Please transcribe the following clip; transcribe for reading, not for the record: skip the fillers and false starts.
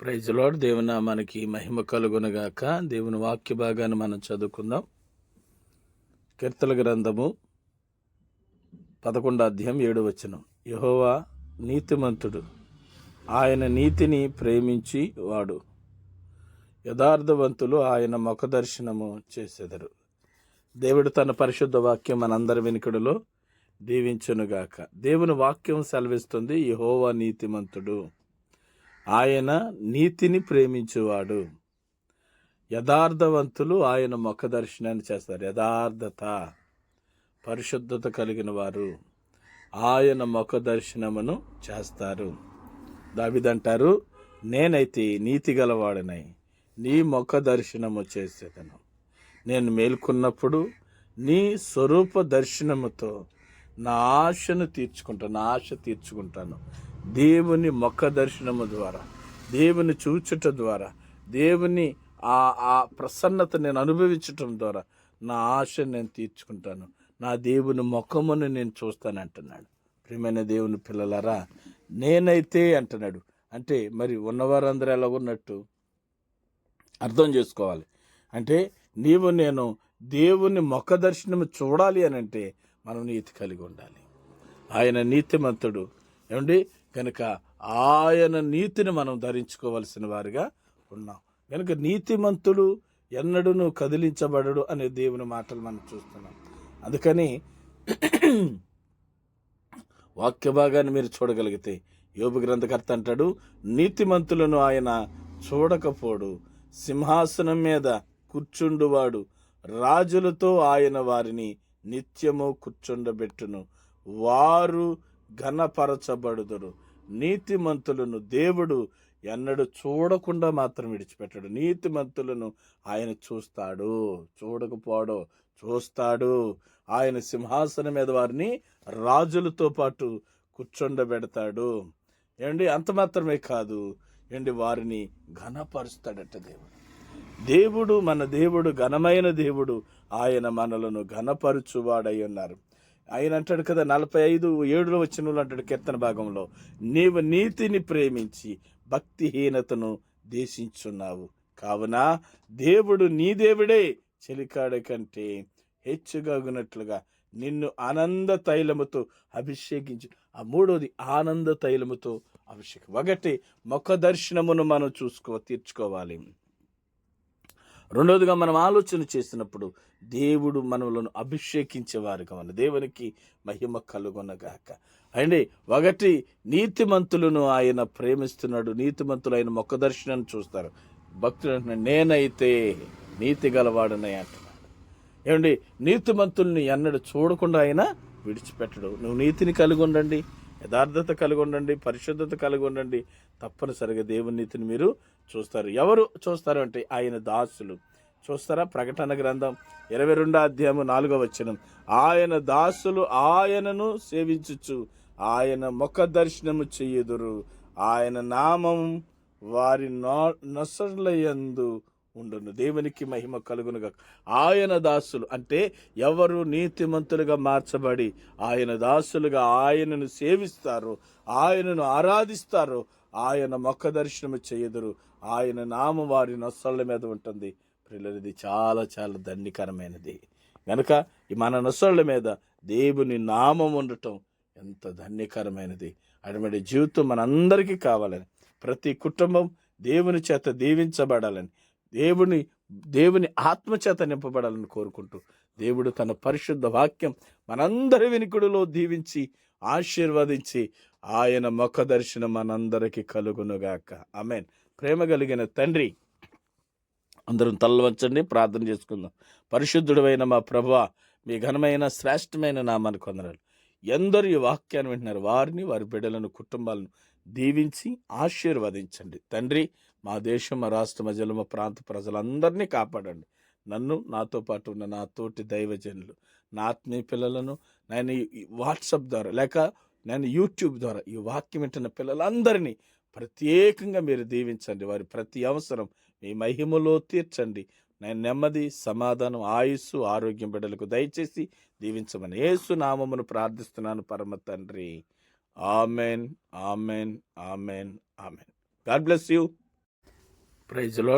Praise lord. దేవుని నామానికి మహిమ కలుగునగాక. దేవుని వాక్య భాగాన్ని మనం చదువుకుందాం. కీర్తన గ్రంథము 11వ అధ్యాయం 7వ వచనం. యెహోవా నీతిమంతుడు, ఆయన నీతిని ప్రేమించి వాడు, యథార్థవంతులు ఆయన ముఖ దర్శనము చేసెదరు. దేవుడు తన పరిశుద్ధ వాక్యం మనందరి వెనుకడిలో దీవించునుగాక. దేవుని వాక్యం సెలవిస్తుంది, యెహోవా నీతిమంతుడు, ఆయన నీతిని ప్రేమించువాడు, యథార్థవంతులు ఆయన ముఖ దర్శనాన్ని చేస్తారు. యథార్థత, పరిశుద్ధత కలిగిన వారు ఆయన ముఖ దర్శనమును చేస్తారు. దావీదంటారు, నేనైతే నీతి గలవాడనై నీ ముఖ దర్శనము చేసేదను. నేను మేల్కొన్నప్పుడు నీ స్వరూప దర్శనముతో నా ఆశను తీర్చుకుంటాను. దేవుని ముఖ దర్శనము ద్వారా, దేవుని చూచుట ద్వారా, దేవుని ఆ ప్రసన్నత నేను అనుభవించటం ద్వారా నా ఆశ నేను తీర్చుకుంటాను. నా దేవుని ముఖమును నేను చూస్తానంటున్నాడు. ప్రియమైన దేవుని పిల్లలారా, నేనైతే అంటున్నాడు. అంటే మరి ఉన్నవారందరూ ఎలా ఉన్నట్టు అర్థం చేసుకోవాలి. అంటే నేను దేవుని ముఖ దర్శనము చూడాలి అని అంటే మనం నీతి కలిగి ఉండాలి. ఆయన నీతిమంతుడు ఏమండి, కనుక ఆయన నీతిని మనం ధరించుకోవలసిన వారిగా ఉన్నాం. కనుక నీతిమంతుడు ఎన్నడూను కదిలించబడడు అనే దేవుని మాటలు మనం చూస్తున్నాం. అందుకని వాక్య భాగాన్ని మీరు చూడగలిగితే యోబు గ్రంథకర్త అంటాడు, నీతిమంతులను ఆయన చూడకపోడు, సింహాసనం మీద కూర్చుండువాడు, రాజులతో ఆయన వారిని నిత్యము కూర్చుండబెట్టును, వారు ఘనపరచబడుదురు. నీతిమంతులను దేవుడు ఎన్నడూ చూడకుండా మాత్రం విడిచిపెట్టాడు. నీతిమంతులను ఆయన చూస్తాడు, చూడకపోడో చూస్తాడు. ఆయన సింహాసనం మీద వారిని రాజులతో పాటు కూర్చొండబెడతాడు. ఏమండి, అంత మాత్రమే కాదు, వారిని ఘనపరుస్తాడట దేవుడు. మన దేవుడు ఘనమైన దేవుడు. ఆయన మనలను ఘనపరుచువాడై ఉన్నారు. ఆయన అంటాడు కదా, 45:7 వచనంలో అంటాడు కీర్తన భాగంలో, నీవు నీతిని ప్రేమించి భక్తిహీనతను దేశించున్నావు. కావున దేవుడు నీ దేవుడే చెలికాడ కంటే హెచ్చుగాగునట్లుగా నిన్ను ఆనంద తైలముతో అభిషేకించు. ఆ మూడోది ఆనంద తైలముతో అభిషేకం. ఒకటి ముఖ దర్శనమును మనం తీర్చుకోవాలి. రెండోదిగా మనం ఆలోచన చేసినప్పుడు దేవుడు మనలను అభిషేకించేవారుగా మన దేవునికి మహిమ కలుగునగాక. అండి, ఒకటి నీతిమంతులను ఆయన ప్రేమిస్తున్నాడు. నీతిమంతులు ఆయన ముఖ దర్శనాన్ని చూస్తారు. భక్తులు నేనైతే నీతి గలవాడని అంటున్నాడు. ఏమండి, నీతిమంతుల్ని ఎన్నడూ చూడకుండా ఆయన విడిచిపెట్టడు. నువ్వు నీతిని కలిగి ఉండండి, యథార్థత కలిగి ఉండండి, పరిశుద్ధత కలిగి ఉండండి, తప్పనిసరిగా దేవుని నీతిని మీరు చూస్తారు. ఎవరు చూస్తారు అంటే ఆయన దాసులు చూస్తారా? ప్రకటన గ్రంథం 22వ అధ్యాయం 4వ వచనం, ఆయన దాసులు ఆయనను సేవించుచు ఆయన ముఖ దర్శనము చెయ్యుదురు, ఆయన నామం వారి నొసళ్ళయందు ఉండును. దేవునికి మహిమ కలుగునుగా. ఆయన దాసులు అంటే ఎవరు నీతిమంతులుగా మార్చబడి ఆయన దాసులుగా ఆయనను సేవిస్తారో, ఆయనను ఆరాధిస్తారో, ఆయన ముఖ దర్శనము చెయ్యుదురు, ఆయన నామం వారి నొసళ్ళ మీద ఉంటుంది. ప్రియులది చాలా చాలా ధన్యకరమైనది. కనుక మన నొసళ్ళ మీద దేవుని నామం ఉండటం ఎంత ధన్యకరమైనది. అటువంటి జీవితం మనందరికీ కావాలని, ప్రతి కుటుంబం దేవుని చేత దీవించబడాలని, దేవుని ఆత్మచేత నింపబడాలని కోరుకుంటూ, దేవుడు తన పరిశుద్ధ వాక్యం మనందరి వెనుకడిలో దీవించి ఆశీర్వదించి ఆయన ముఖ దర్శనం మనందరికీ కలుగునుగాక. ఆమేన్. ప్రేమ కలిగిన తండ్రి, అందరం తల్ల వంచండి, ప్రార్థన చేసుకుందాం. పరిశుద్ధుడైన మా ప్రభువా, మీ ఘనమైన శ్రేష్టమైన నామానికి వందనాలు. ఎందరు ఈ వాక్యాన్ని వింటున్నారు వారిని, వారి బిడ్డలను, కుటుంబాలను దీవించి ఆశీర్వదించండి తండ్రి. మా దేశం, మా రాష్ట్ర మధ్యలో మా ప్రాంత ప్రజలందరినీ కాపాడండి. నన్ను, నాతో పాటు ఉన్న నా తోటి దైవజనులు, నా ఆత్మీయ పిల్లలను నేను వాట్సాప్ ద్వారా లేక నేను యూట్యూబ్ ద్వారా ఈ వాక్యం వింటున్న పిల్లలందరినీ ప్రత్యేకంగా మీరు దీవించండి. వారి ప్రతి అవసరం మీ మహిమలో తీర్చండి. నేను నెమ్మది, సమాధానం, ఆయుస్సు, ఆరోగ్యం బిడ్డలకు దయచేసి దీవించమని యేసు నామమును ప్రార్థిస్తున్నాను పరమ తండ్రి. Amen, amen, amen, amen. God bless you. Praise lord.